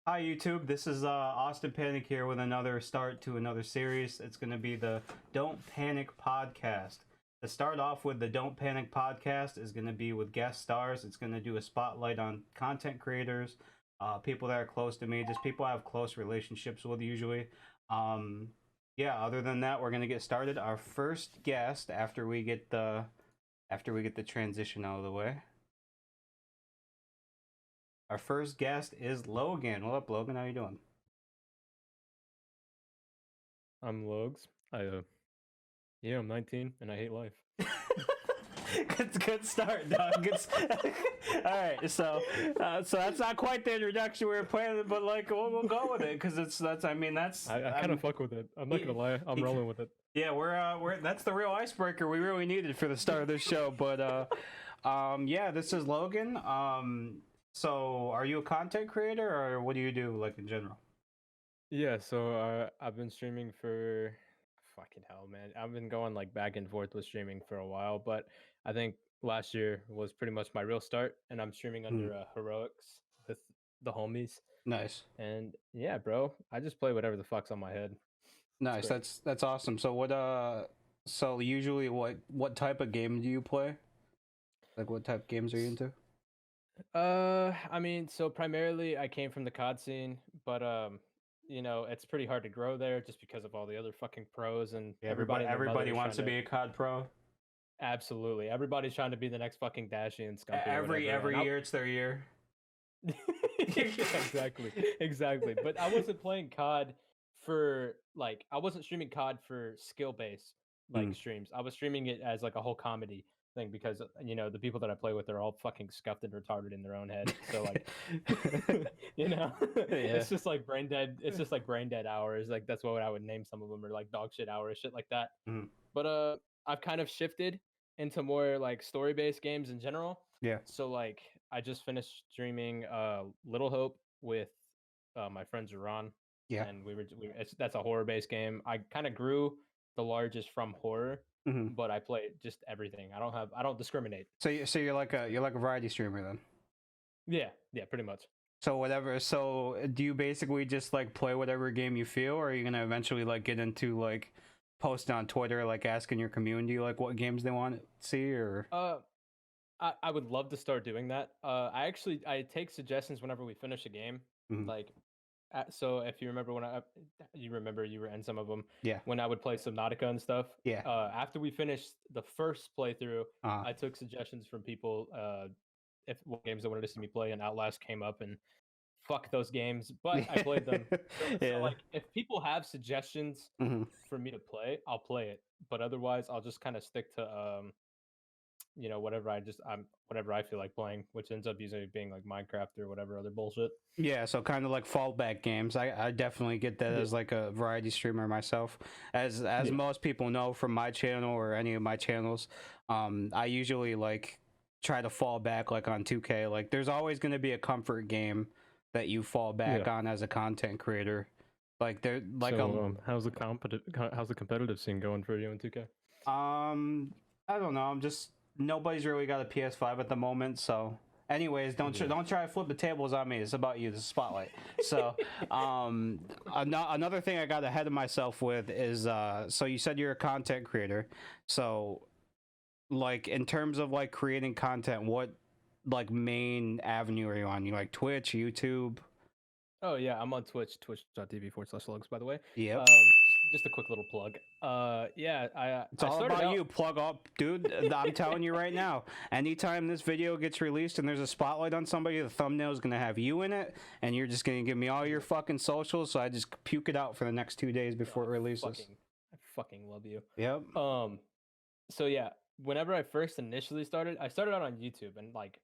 Hi YouTube, this is Austin Panek here with another start to another series. It's going to be the Don't Panic podcast. To start off with the Don't Panic podcast is going to be with guest stars. It's going to do a spotlight on content creators, people that are close to me, just people I have close relationships with usually. Yeah, other than that, we're going to get started. Our first guest after we get the transition out of the way. Our first guest is Logan. What up, Logan? How you doing? I'm Logs. I'm 19 and I hate life. Good start, dog. All right, so that's not quite the introduction we were planning, but like we'll go with it because I kind of fuck with it. I'm not gonna lie. I'm rolling with it. Yeah, we're that's the real icebreaker we really needed for the start of this show. But yeah, this is Logan. So are you a content creator or what do you do like in general? Yeah, so I've been streaming for fucking hell, man. I've been going like back and forth with streaming for a while, but I think last year was pretty much my real start, and I'm streaming under heroics with the homies. Nice. And yeah, bro, I just play whatever the fuck's on my head. Nice. That's awesome. So so usually what type of game do you play? Like what type of games are you into? I mean, so primarily I came from the COD scene, but it's pretty hard to grow there just because of all the other fucking pros and Yeah, everybody. Everybody wants to be a COD pro. Absolutely, everybody's trying to be the next fucking Dashy and Scumpy. Every year, it's their year. Exactly. But I wasn't playing COD for I wasn't streaming COD for skill based streams. I was streaming it as like a whole comedy thing because the people that I play with are all fucking scuffed and retarded in their own head. So like it's just like brain dead. It's just like brain dead hours. Like that's what I would name some of them, or like dog shit hours, shit like that. But I've kind of shifted into more like story based games in general. Yeah. So like I just finished streaming Little Hope with my friend Zeron. Yeah. And that's a horror based game. I kind of grew the largest from horror, but I play just everything. I don't discriminate. So you're like a variety streamer then? Yeah, pretty much. So whatever. So do you basically just like play whatever game you feel, or are you gonna eventually like get into like post on Twitter, like asking your community like what games they want to see, or? I would love to start doing that. I take suggestions whenever we finish a game. Like, so if you remember you were in some of them. Yeah. When I would play Subnautica and stuff. Yeah. After we finished the first playthrough, I took suggestions from people. What games they wanted to see me play, and Outlast came up, and fuck those games, but I played them. So like, if people have suggestions for me to play, I'll play it. But otherwise, I'll just kind of stick to whatever I feel like playing, which ends up usually being like Minecraft or whatever other bullshit. Yeah, so kind of like fallback games. I definitely get that as like a variety streamer myself. As most people know from my channel or any of my channels, I usually like try to fall back like on 2K. Like there's always going to be a comfort game that you fall back on as a content creator. Like there like how's the competitive scene going for you in 2K? I don't know. I'm just nobody's really got a PS5 at the moment, so anyways, don't try to flip the tables on me. It's about you. This is spotlight. So another thing I got ahead of myself with is so you said you're a content creator. So like in terms of like creating content, what like main avenue are you on? You like Twitch, YouTube? Oh yeah, I'm on Twitch, twitch.tv/logs, by the way. Yeah. Just a quick little plug. It's all about you. Plug up, dude. I'm telling you right now. Anytime this video gets released and there's a spotlight on somebody, the thumbnail is gonna have you in it, and you're just gonna give me all your fucking socials. So I just puke it out for the next 2 days before it releases. I fucking love you. Yep. So yeah, whenever I first initially started, I started out on YouTube and like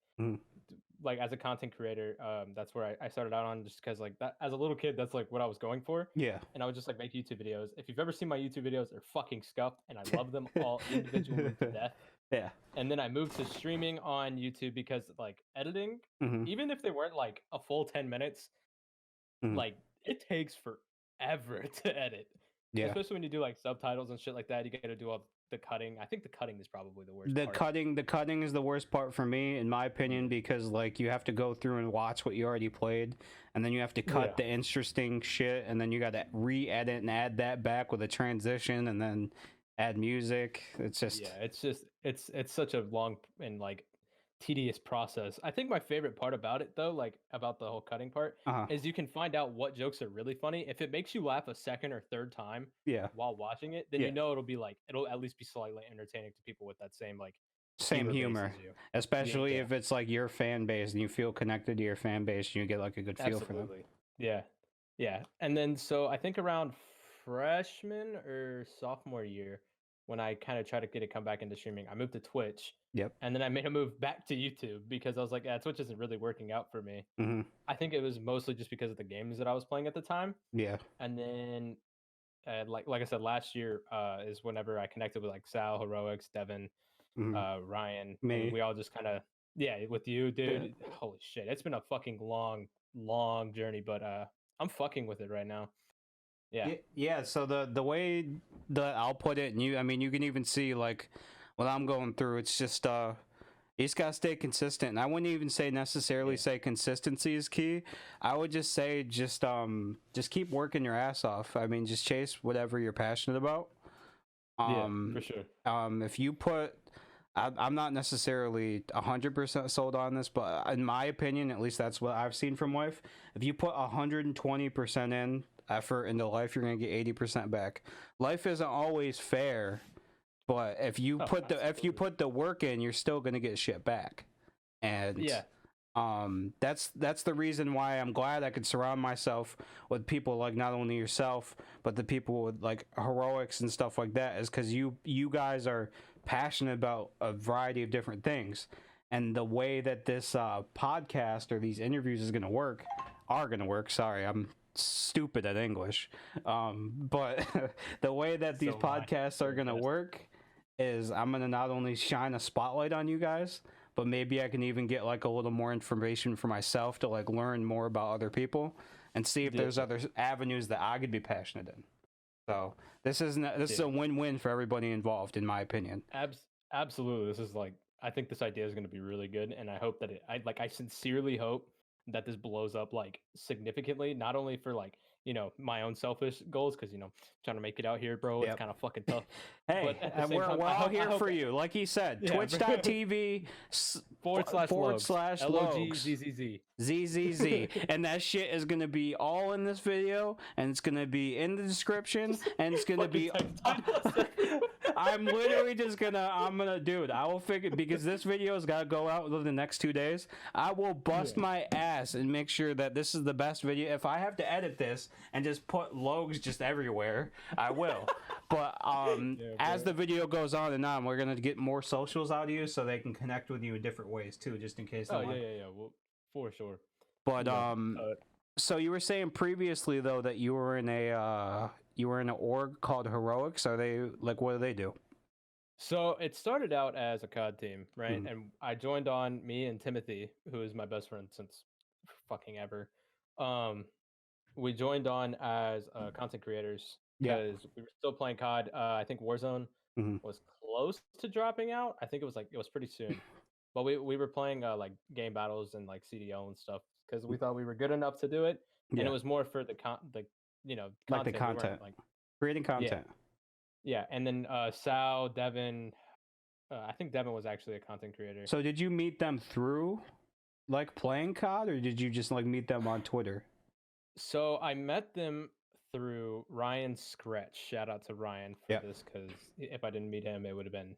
as a content creator, that's where I started out on, just because like that as a little kid, that's like what I was going for. Yeah. And I would just like make YouTube videos. If you've ever seen my YouTube videos, they're fucking scuffed, and I love them all individually to death. Yeah. And then I moved to streaming on YouTube because like editing, even if they weren't like a full 10 minutes, like it takes forever to edit. Yeah. Especially when you do like subtitles and shit like that, you got to do all the cutting. I think the cutting is probably the worst part. The cutting is the worst part for me, in my opinion, because like you have to go through and watch what you already played, and then you have to cut the interesting shit, and then you got to re-edit and add that back with a transition, and then add music. It's just it's such a long and like tedious process. I think my favorite part about it though, like about the whole cutting part, is you can find out what jokes are really funny. If it makes you laugh a second or third time while watching it, then you know it'll at least be slightly entertaining to people with that same humor, especially if it's like your fan base and you feel connected to your fan base and you get like a good feel for them. Yeah. And then so I think around freshman or sophomore year, when I kind of tried to get it come back into streaming, I moved to Twitch. Yep. And then I made a move back to YouTube because I was like, Twitch isn't really working out for me. I think it was mostly just because of the games that I was playing at the time. Yeah. And then, like I said, last year is whenever I connected with like Sal, Heroics, Devin, Ryan. Me. And we all just kind of, with you, dude. Yeah. Holy shit. It's been a fucking long journey, but I'm fucking with it right now. Yeah. So the way that I'll put it, and you can even see like what I'm going through. It's just you just gotta stay consistent. And I wouldn't even say necessarily say consistency is key. I would just say just keep working your ass off. I mean, just chase whatever you're passionate about. For sure. If you put, I'm not necessarily 100% sold on this, but in my opinion, at least that's what I've seen from life. If you put 120% in effort into life, you're gonna get 80% back. Life isn't always fair, but if you put the work in, you're still gonna get shit back. And that's the reason why I'm glad I could surround myself with people like not only yourself, but the people with like Heroics and stuff like that, is because you guys are passionate about a variety of different things. And the way that this podcast or these interviews are gonna work. Sorry, I'm stupid at English, but the way that these podcasts are gonna work is I'm gonna not only shine a spotlight on you guys, but maybe I can even get like a little more information for myself to like learn more about other people and see if there's other avenues that I could be passionate in. So this is a win-win for everybody involved, in my opinion. Absolutely. This is like, I think this idea is going to be really good, and I hope that I sincerely hope that this blows up like significantly, not only for like, my own selfish goals, because trying to make it out here, bro, it's kind of fucking tough. Hey, we're all here for you. Like he said, twitch.tv / LOGZZZ. ZZZ. And that shit is going to be all in this video, and it's going to be in the description, and it's going to be I'm literally just dude, I will figure, because this video has got to go out within the next 2 days. I will bust my ass and make sure that this is the best video. If I have to edit this and just put logs just everywhere, I will. But as the video goes on and on, we're going to get more socials out of you so they can connect with you in different ways too, just in case. Well, for sure. But so you were saying previously though that you were in an org called Heroics. Are they like, what do they do? So it started out as a COD team, right? And I joined on, me and Timothy, who is my best friend since fucking ever. We joined on as content creators because we were still playing COD. I think Warzone was close to dropping out. I think it was pretty soon. But we were playing like game battles and like CDO and stuff because we thought we were good enough to do it, and it was more for the content. Like the content, creating content. Yeah, and then Sal, Devin, I think Devin was actually a content creator. So did you meet them through like playing COD, or did you just like meet them on Twitter? So I met them through Ryan Scratch. Shout out to Ryan for this, because if I didn't meet him, it would have been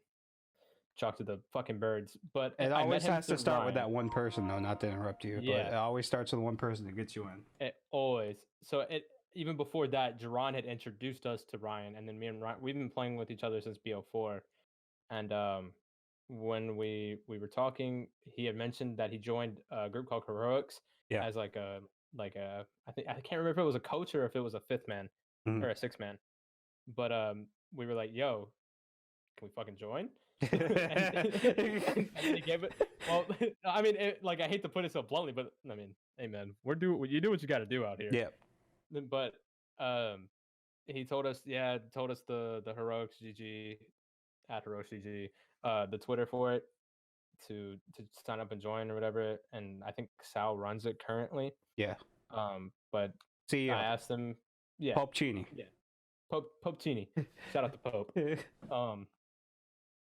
chalk to the fucking birds. But it always has to start with that one person, though. Not to interrupt you, but it always starts with one person that gets you in. It always. So even before that, Jerron had introduced us to Ryan, and then me and Ryan, we've been playing with each other since BO4. And when we were talking, he had mentioned that he joined a group called Heroics as like a I can't remember if it was a coach or if it was a fifth man or a sixth man. But we were like, yo, can we fucking join? and he gave it. Well, I mean, I hate to put it so bluntly, but I mean, hey man, you do what you got to do out here. Yeah. But he told us the heroics GG at heroics GG, the Twitter for it to sign up and join or whatever. And I think Sal runs it currently. Yeah. But CEO. I asked him, Pope Chini. Yeah. Pope Chini. Shout out to Pope.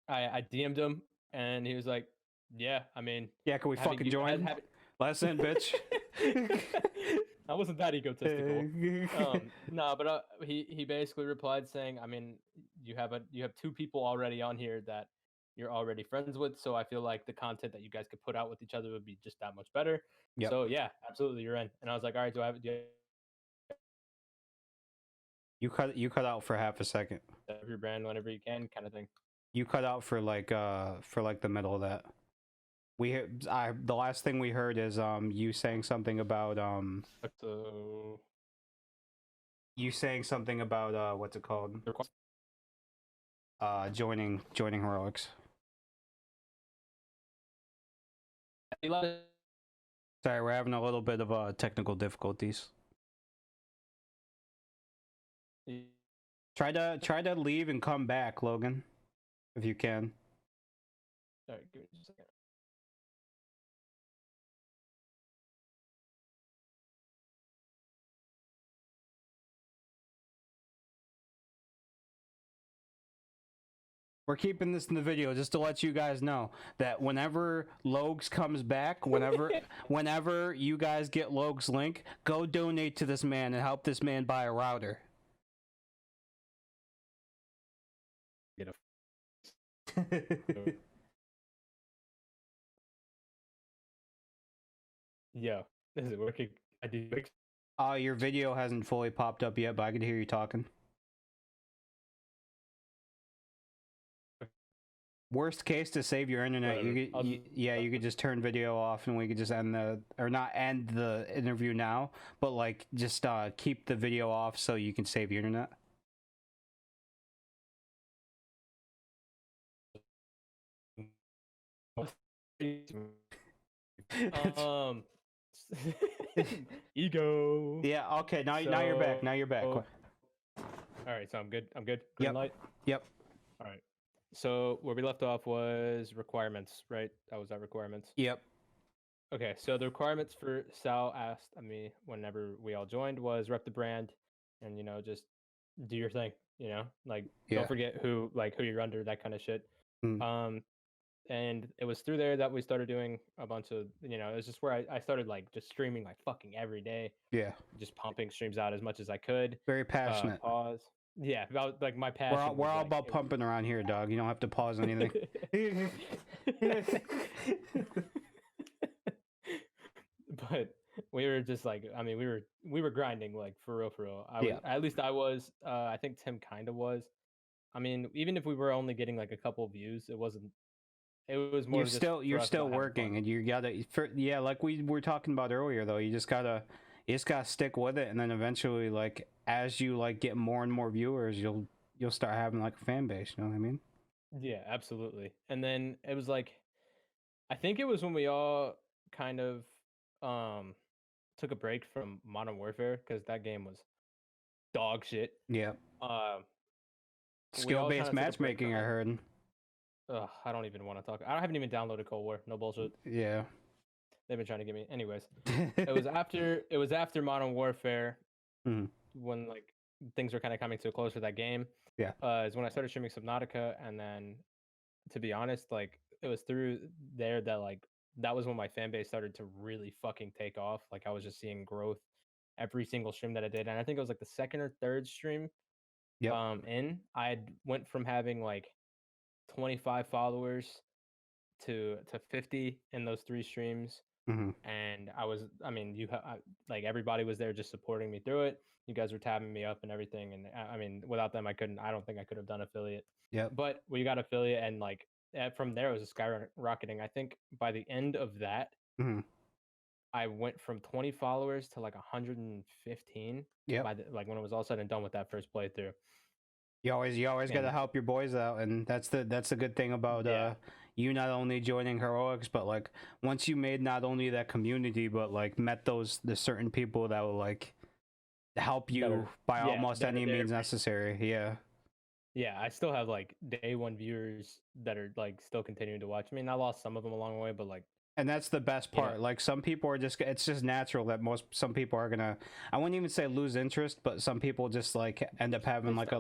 I DM'd him and he was like, yeah, I mean, yeah, can we fucking join? Last in, bitch. I wasn't that egotistical. No, but he basically replied saying, I mean, you have 2 people already on here that you're already friends with, so I feel like the content that you guys could put out with each other would be just that much better. Yep. So yeah, absolutely, you're in. And I was like, all right, do I have You cut out for half a second. Your brand whenever you can, kind of thing. You cut out for like the middle of that. The last thing we heard is you saying something about you saying something about what's it called? Joining heroics. Sorry, we're having a little bit of technical difficulties. Try to leave and come back, Logan, if you can. All right, give me just a second. We're keeping this in the video just to let you guys know that whenever Logs comes back, whenever you guys get Logs' link, go donate to this man and help this man buy a router. Get a Yeah, is it working? I do. Your video hasn't fully popped up yet, but I can hear you talking. Worst case, to save your internet, you could just turn video off and we could just not end the interview now, but like just keep the video off so you can save your internet. Ego. Yeah, okay, now you're back. Now you're back. All right, so I'm good. Green light. Yep. All right. So where we left off was requirements, right? That was our requirements. Yep. Okay, so the requirements for Sal asked me whenever we all joined was rep the brand and just do your thing, like don't forget who you're under, that kind of shit. And it was through there that we started doing a bunch of, it was just where I started like just streaming like fucking every day. Yeah. Just pumping streams out as much as I could. Very passionate. Pause. Yeah, about like my passion. We're all about pumping around here, dog. You don't have to pause anything. But we were just like, I mean, we were grinding like for real. At least I was. I think Tim kind of was. I mean, even if we were only getting like a couple views, it was more. You're still working, and you gotta like we were talking about earlier though. You just gotta stick with it, and then eventually, like as you like get more and more viewers, you'll start having like a fan base. You know what I mean? Yeah, absolutely. And then it was like, I think it was when we all kind of took a break from Modern Warfare because that game was dog shit. Yeah. Skill-based matchmaking, I heard. Ugh, I don't even want to talk. I haven't even downloaded Cold War. No bullshit. Yeah. They've been trying to get me. Anyways, it was after Modern Warfare when like things were kind of coming to a close for that game. Yeah. Is when I started streaming Subnautica, and then to be honest, like it was through there that was when my fan base started to really fucking take off. Like I was just seeing growth every single stream that I did, and I think it was like the second or third stream. Yep. I went from having like 25 followers to 50 in those 3 streams. And like everybody was there just supporting me through it. You guys were tabbing me up and everything, and I mean without them I don't think I could have done affiliate. Yeah. But we got affiliate, and like from there it was skyrocketing. I think by the end of that, I went from 20 followers to like 115. Yeah. Like when it was all said and done with that first playthrough. You always got to help your boys out, and that's the good thing about you not only joining heroics, but like once you made not only that community, but like met the certain people that will like help you by almost any means necessary. Yeah, I still have like day one viewers that are like still continuing to watch. I mean, I lost some of them along the way, but like, and that's the best part. Like some people are just, it's just natural that some people are gonna, I wouldn't even say lose interest, but some people just like end up having like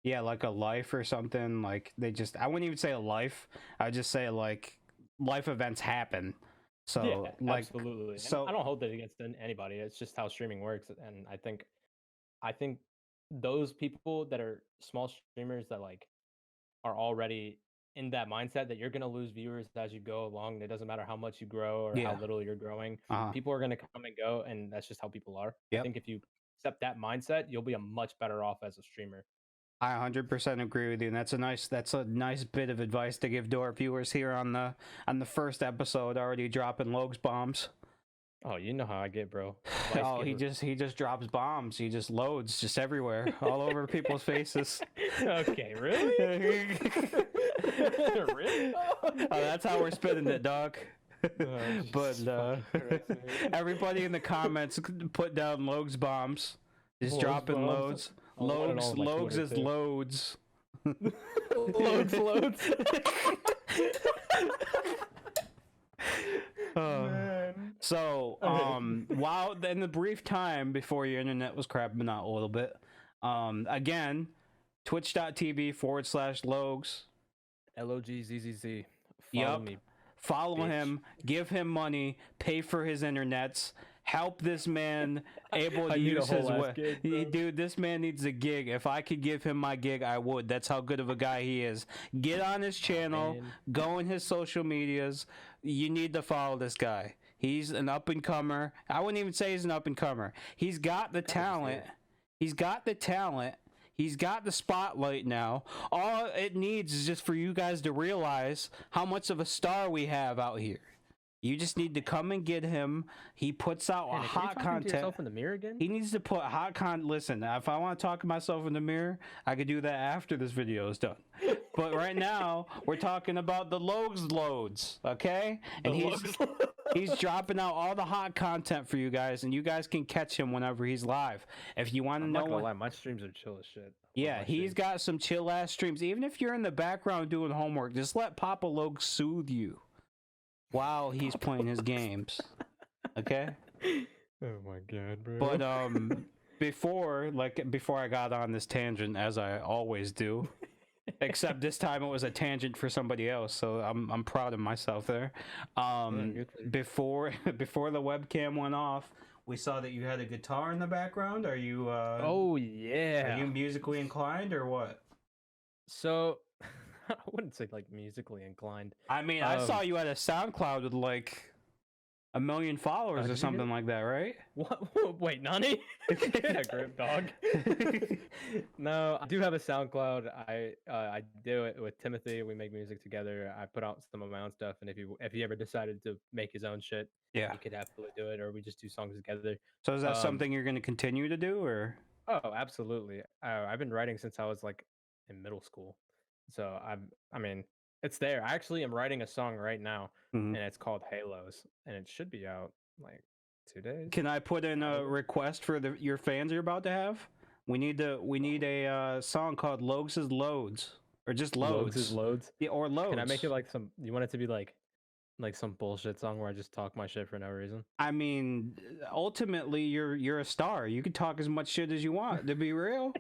like a life or something. Like they just, I wouldn't even say a life. I would just say like life events happen. So like, absolutely. So I don't hold that against anybody. It's just how streaming works, and I think those people that are small streamers that like are already in that mindset that you're going to lose viewers as you go along. It doesn't matter how much you grow or how little you're growing. People are going to come and go, and that's just how people are. I think if you accept that mindset, you'll be a much better off as a streamer. I 100% agree with you, and that's a nice bit of advice to give to our viewers here on the first episode, already dropping Logs bombs. Oh, you know how I get, bro. Oh, he just drops bombs. He just loads just everywhere, all over people's faces. Okay, really? Really? Oh, that's how we're spinning it, dog. But everybody in the comments put down Logs bombs. Just dropping loads. Logs is loads. Loads. So, while in the brief time before your internet was crapping out a little bit, again, twitch.tv/Logs. Loggzzz. Follow me. Follow him, give him money, pay for his internets, help this man able to use his dude, this man needs a gig. If I could give him my gig, I would. That's how good of a guy he is. Get on his channel, go in his social medias. You need to follow this guy. He's an up-and-comer. I wouldn't even say he's an up-and-comer. He's got the talent. He's got the talent. He's got the spotlight now. All it needs is just for you guys to realize how much of a star we have out here. You just need to come and get him. He puts out hot content. To yourself in the mirror again? He needs to put hot content. Listen, if I want to talk to myself in the mirror, I could do that after this video is done. But right now, we're talking about the loads, okay? And he's dropping out all the hot content for you guys, and you guys can catch him whenever he's live. If you want to know, I'm not gonna lie, my streams are chill as shit. Yeah, he's got some chill ass streams. Even if you're in the background doing homework, just let Papa Log soothe you while he's playing his games. Okay? Oh my god, bro. But before I got on this tangent, as I always do, except this time it was a tangent for somebody else, so I'm proud of myself there. Before the webcam went off, we saw that you had a guitar in the background. Are you oh yeah. Are you musically inclined or what? So I wouldn't say like musically inclined. I mean, I saw you at a SoundCloud with like 1 million followers or something like that, right? What? Wait, Nani? Yeah, grip dog. No, I do have a SoundCloud. I do it with Timothy. We make music together. I put out some of my own stuff, and if he ever decided to make his own shit, he could absolutely do it, or we just do songs together. So is that something you're going to continue to do, or? Oh, absolutely. I've been writing since I was like in middle school, so I mean, it's there. I actually am writing a song right now, and it's called Halos, and it should be out like 2 days. Can I put in a request for your fans you're about to have? We need a song called Loads, or just Loads. Loads. Yeah, or Loads. Can I make it like some? You want it to be like some bullshit song where I just talk my shit for no reason? I mean, ultimately, you're a star. You can talk as much shit as you want. To be real.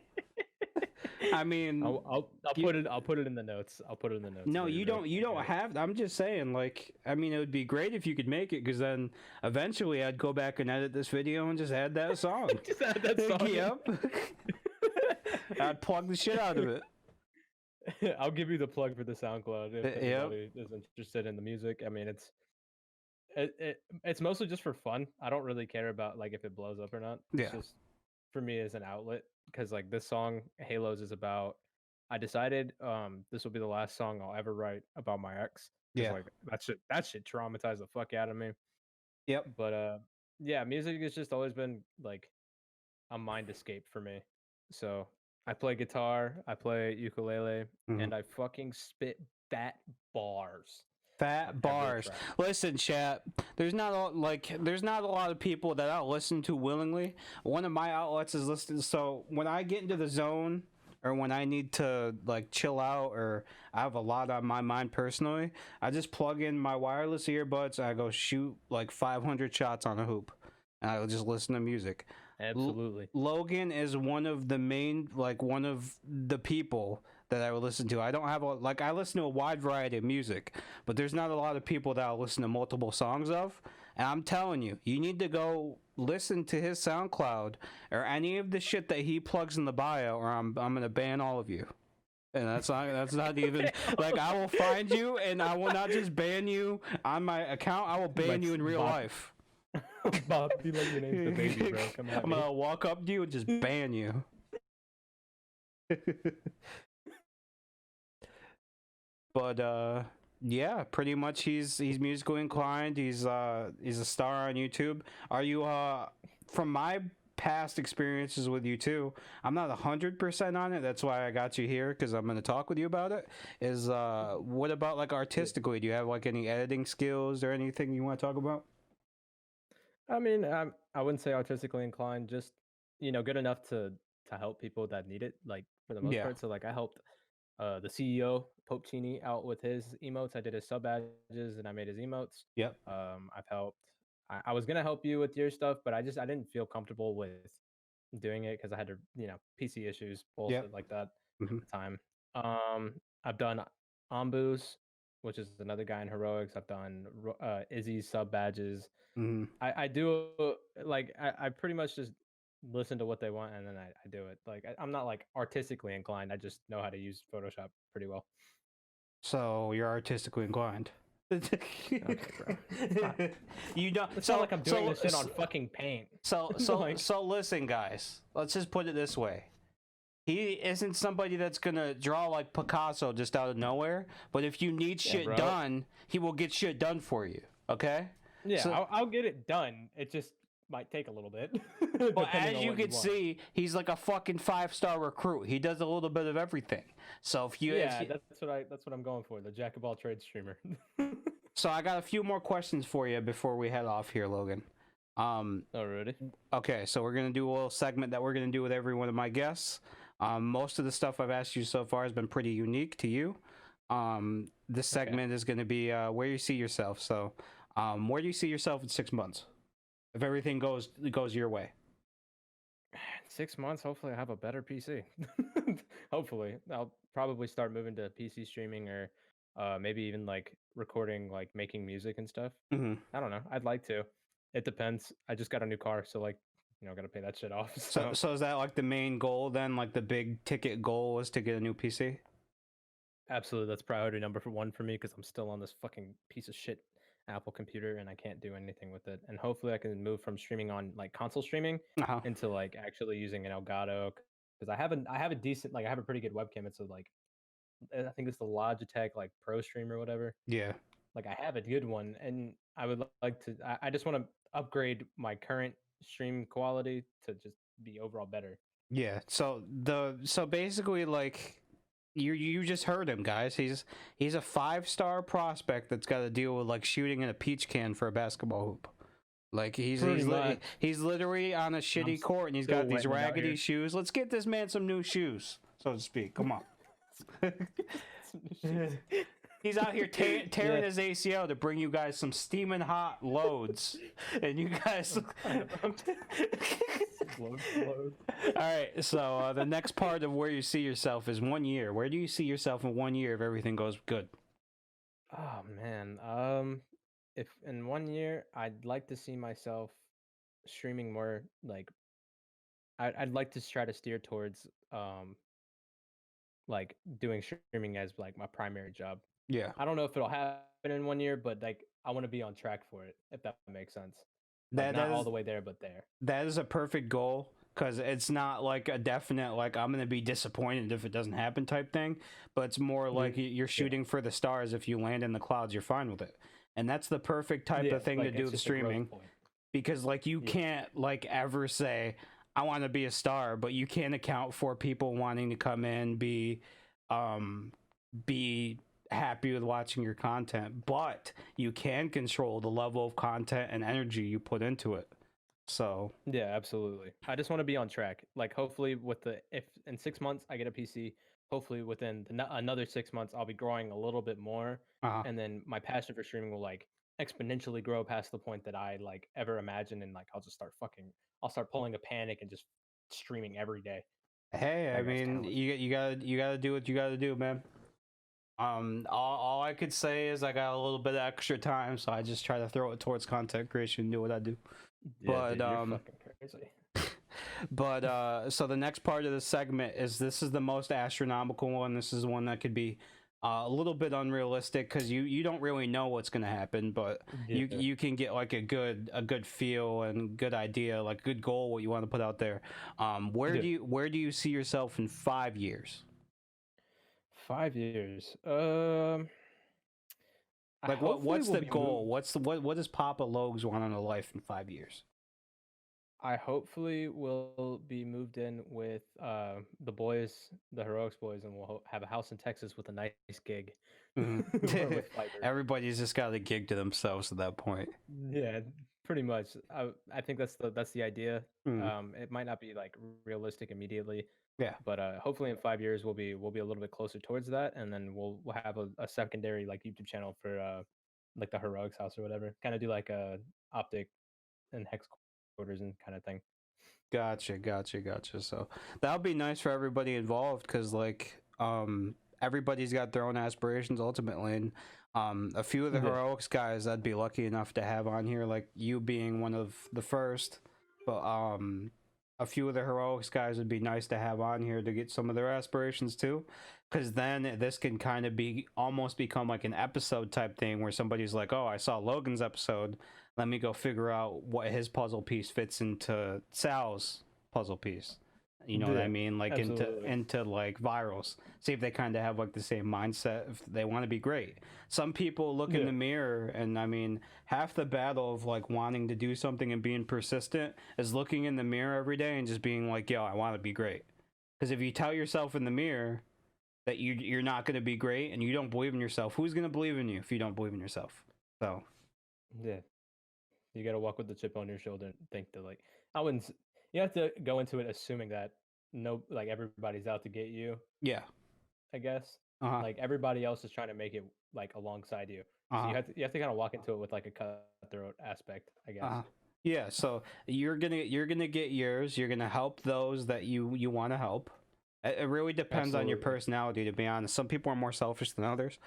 I mean, I'll put it in the notes. I'll put it in the notes. No, you don't have. I'm just saying, like, I mean, it would be great if you could make it, because then eventually I'd go back and edit this video and just add that song. Just add that song. Yep. I'd plug the shit out of it. I'll give you the plug for the SoundCloud if anybody is interested in the music. I mean, it's mostly just for fun. I don't really care about like if it blows up or not. It's just for me as an outlet, because like this song Halos is about, I decided this will be the last song I'll ever write about my ex. Like that shit traumatized the fuck out of me. Yep. But yeah, music has just always been like a mind escape for me. So I play guitar, I play ukulele, and I fucking spit bat bars. Fat bars. Listen, chat. There's not a lot of people that I'll listen to willingly. One of my outlets is listening. So when I get into the zone, or when I need to like chill out, or I have a lot on my mind personally, I just plug in my wireless earbuds and I go shoot like 500 shots on a hoop, and I will just listen to music. Absolutely. Logan is one of the people that I would listen to. I don't have I listen to a wide variety of music, but there's not a lot of people that I'll listen to multiple songs of. And I'm telling you, you need to go listen to his SoundCloud or any of the shit that he plugs in the bio, or I'm gonna ban all of you. And that's not even like, I will find you, and I will not just ban you on my account. I will ban you in real life. Bob, be like your name's the baby, bro. Come on. I'm gonna walk up to you and just ban you. But yeah, pretty much he's musically inclined. He's a star on YouTube. Are you from my past experiences with you too, I'm not 100% on it. That's why I got you here, because I'm going to talk with you about it. Is what about like artistically? Do you have like any editing skills or anything you want to talk about? I mean, I wouldn't say artistically inclined, just good enough to help people that need it, like for the most part. So like I helped the CEO Pope Chini out with his emotes. I did his sub badges and I made his emotes. Yep. I've helped. I was gonna help you with your stuff, but I didn't feel comfortable with doing it because I had to, PC issues, bullshit like that at the time. I've done Ambu's, which is another guy in heroics. I've done Izzy's sub badges. I do like I pretty much just listen to what they want and then I do it. Like I'm not like artistically inclined. I just know how to use Photoshop pretty well. So you're artistically inclined. Okay, bro. You don't. It's not like I'm doing this shit on fucking Paint. So listen, guys. Let's just put it this way. He isn't somebody that's gonna draw like Picasso just out of nowhere. But if you need shit done, he will get shit done for you. Okay? Yeah, so, I'll get it done. It just might take a little bit. But as you can see, he's like a fucking 5-star recruit. He does a little bit of everything. So if you that's what I'm going for, the jack of all trades streamer. So I got a few more questions for you before we head off here, Logan. Already. Okay, so we're gonna do a little segment that we're gonna do with every one of my guests. Most of the stuff I've asked you so far has been pretty unique to you. This segment is gonna be where you see yourself. So where do you see yourself in 6 months? If everything goes your way. 6 months, hopefully I have a better PC. Hopefully. I'll probably start moving to PC streaming, or maybe even like recording, like making music and stuff. I don't know. I'd like to. It depends. I just got a new car, so like, gotta pay that shit off. So is that like the main goal then? Like the big ticket goal is to get a new PC? Absolutely. That's priority number 1 for me, because I'm still on this fucking piece of shit Apple computer and I can't do anything with it. And hopefully I can move from streaming on like console streaming into like actually using an Elgato, because I have a decent, like I have a pretty good webcam. It's like I think it's the Logitech like Pro Stream or whatever. Yeah. Like I have a good one, and I would like to. I just want to upgrade my current stream quality to just be overall better. Yeah. So basically, like you just heard him, guys. He's a 5-star prospect that's got to deal with like shooting in a peach can for a basketball hoop. Like he's literally on a shitty court, and he's got these raggedy shoes. Let's get this man some new shoes, so to speak. Come on. He's out here tearing his ACL to bring you guys some steaming hot loads, and you guys. All right, so the next part of where you see yourself is 1 year. Where do you see yourself in 1 year if everything goes good? Oh man, if in 1 year, I'd like to see myself streaming more. Like, I'd like to try to steer towards like doing streaming as like my primary job. Yeah. I don't know if it'll happen in 1 year, but like I want to be on track for it, if that makes sense. Like, not all the way there, but there. That is a perfect goal, because it's not like a definite like I'm gonna be disappointed if it doesn't happen type thing, but it's more like you're shooting for the stars. If you land in the clouds, you're fine with it, and that's the perfect type of thing like, to do with streaming, because like you can't like ever say I want to be a star, but you can't account for people wanting to come in, be happy with watching your content, but you can control the level of content and energy you put into it. So yeah, absolutely. I just want to be on track. Like, hopefully, if in 6 months I get a PC, hopefully within another 6 months I'll be growing a little bit more, and then my passion for streaming will like exponentially grow past the point that I like ever imagined, and like I'll start pulling a Panic and just streaming every day. hey, I mean, you gotta do what you gotta do, man. All I could say is I got a little bit of extra time, so I just try to throw it towards content creation and do what I do. Yeah, but dude, you're fucking crazy. But so the next part of the segment is this is the most astronomical one. This is one that could be a little bit unrealistic because you don't really know what's gonna happen, but you can get like a good feel and good idea, like good goal, what you want to put out there. Where do you see yourself in 5 years? 5 years. Like what's the goal? What does Papa Logs want in a life in 5 years? I hopefully will be moved in with the boys, the Heroics boys, and we'll have a house in Texas with a nice gig. With everybody's just got a gig to themselves at that point. Yeah, pretty much. I think that's the idea. It might not be like realistic immediately. Yeah. But hopefully in 5 years we'll be a little bit closer towards that, and then we'll have a secondary like YouTube channel for like the Heroics house or whatever. Kind of do like a optic and hex quarters and kind of thing. Gotcha. So that would be nice for everybody involved because like everybody's got their own aspirations ultimately, and a few of the Heroics guys I'd be lucky enough to have on here, like you being one of the first, but a few of the Heroics guys would be nice to have on here to get some of their aspirations too, because then this can kind of be almost become like an episode type thing where somebody's like, oh, I saw Logan's episode, let me go figure out what his puzzle piece fits into Sal's puzzle piece. You know what I mean? Like into like virals. See if they kind of have like the same mindset if they want to be great. Some people look in the mirror, and I mean, half the battle of like wanting to do something and being persistent is looking in the mirror every day and just being like, yo, I want to be great. Because if you tell yourself in the mirror that you're not going to be great and you don't believe in yourself, who's going to believe in you if you don't believe in yourself? So yeah, you got to walk with the chip on your shoulder and think that like you have to go into it assuming that like everybody's out to get you. Yeah, I guess like everybody else is trying to make it like alongside you. So you have to kind of walk into it with like a cutthroat aspect, I guess. Yeah, so you're gonna get yours. You're gonna help those that you want to help. It really depends on your personality, to be honest. Some people are more selfish than others.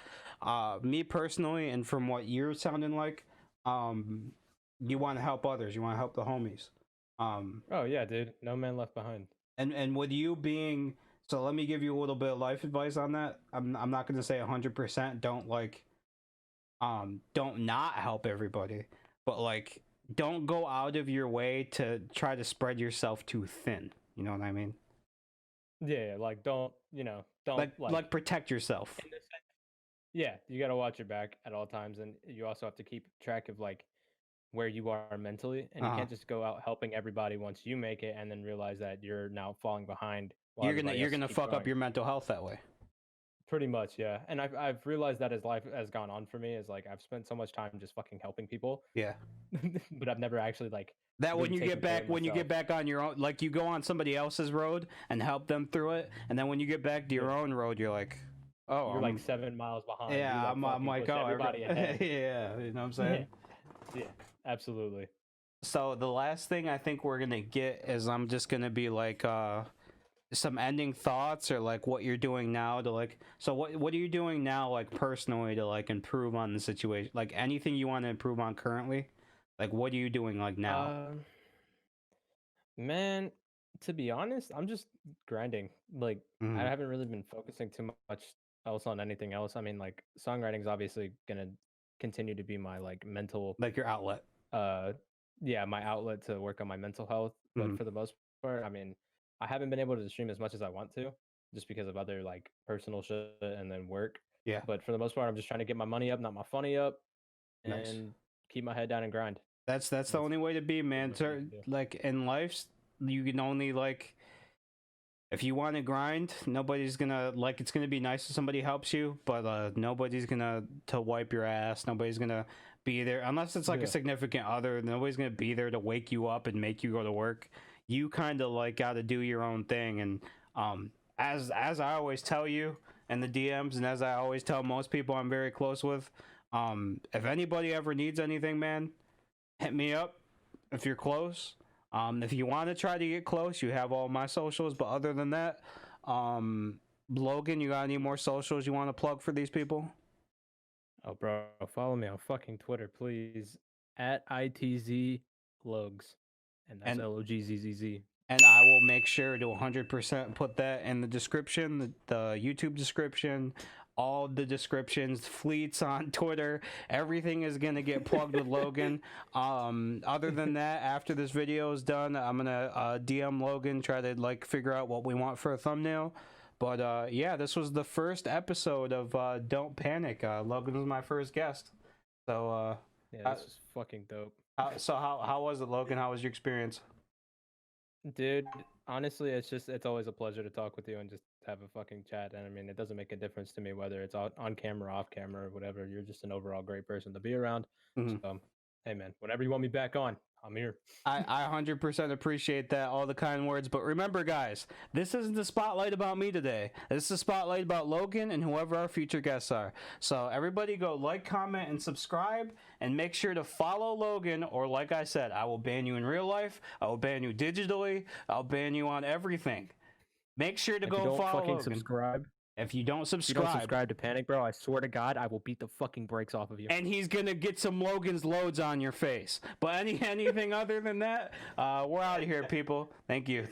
Me personally, and from what you're sounding like, you want to help others. You want to help the homies. Oh yeah, dude. No man left behind. And with you being, so let me give you a little bit of life advice on that. I'm not going to say 100%. Don't not help everybody, but like don't go out of your way to try to spread yourself too thin. You know what I mean? Yeah, like don't like protect yourself. Yeah, you got to watch your back at all times, and you also have to keep track of like where you are mentally, and you can't just go out helping everybody once you make it and then realize that you're now falling behind. You're gonna fuck up your mental health that way. Pretty much, yeah. And I've realized that as life has gone on for me, is like I've spent so much time just fucking helping people. Yeah. But I've never actually like that when you get back on your own, like you go on somebody else's road and help them through it, and then when you get back to your own road, you're like, oh, you're like 7 miles behind. Yeah, I'm like, oh, everybody ahead. Yeah, you know what I'm saying? Yeah, absolutely. So the last thing I think we're gonna get is I'm just gonna be like some ending thoughts or like what you're doing now to like. So what are you doing now like personally to like improve on the situation? Like anything you want to improve on currently? Like what are you doing like now? Man, to be honest, I'm just grinding. Like I haven't really been focusing too much else on anything else. I mean, like songwriting's obviously gonna continue to be my like mental, like your outlet. Yeah, my outlet to work on my mental health. But for the most part, I mean, I haven't been able to stream as much as I want to, just because of other like personal shit and then work. Yeah. But for the most part, I'm just trying to get my money up, not my funny up, and keep my head down and grind. That's the only way to be, man. Like in life, you can only like if you want to grind, nobody's gonna like. It's gonna be nice if somebody helps you, but nobody's gonna to wipe your ass. Nobody's gonna be there unless it's like a significant other. Nobody's gonna be there to wake you up and make you go to work. You kind of like got to do your own thing. And as I always tell you in the DMs, and as I always tell most people I'm very close with, if anybody ever needs anything, man, hit me up. If you're close. If you want to try to get close, you have all my socials. But other than that, Logan, you got any more socials you want to plug for these people? Oh, bro, follow me on fucking Twitter, please. At itzlogzzz, and that's Loggzzz. And I will make sure to 100% put that in the description, the YouTube description. All the descriptions, fleets on Twitter, everything is gonna get plugged with Logan. Other than that, after this video is done, I'm gonna DM Logan, try to like figure out what we want for a thumbnail. But yeah, this was the first episode of Don't Panic. Logan was my first guest. So yeah, this was fucking dope. So how was it, Logan? How was your experience? Dude, honestly, it's always a pleasure to talk with you and just have a fucking chat. And I mean, it doesn't make a difference to me whether it's on camera, off camera, or whatever. You're just an overall great person to be around. So, hey man, whenever you want me back on, I'm here. I 100% appreciate that, all the kind words. But remember, guys, this isn't the spotlight about me today. This is a spotlight about Logan and whoever our future guests are. So everybody go like, comment, and subscribe. And make sure to follow Logan, or like I said, I will ban you in real life. I will ban you digitally. I'll ban you on everything. Make sure to go follow Logan. Subscribe. If you don't subscribe to Panek, bro, I swear to God, I will beat the fucking brakes off of you. And he's gonna get some Logan's loads on your face. But anything other than that, we're out of here, people. Thank you.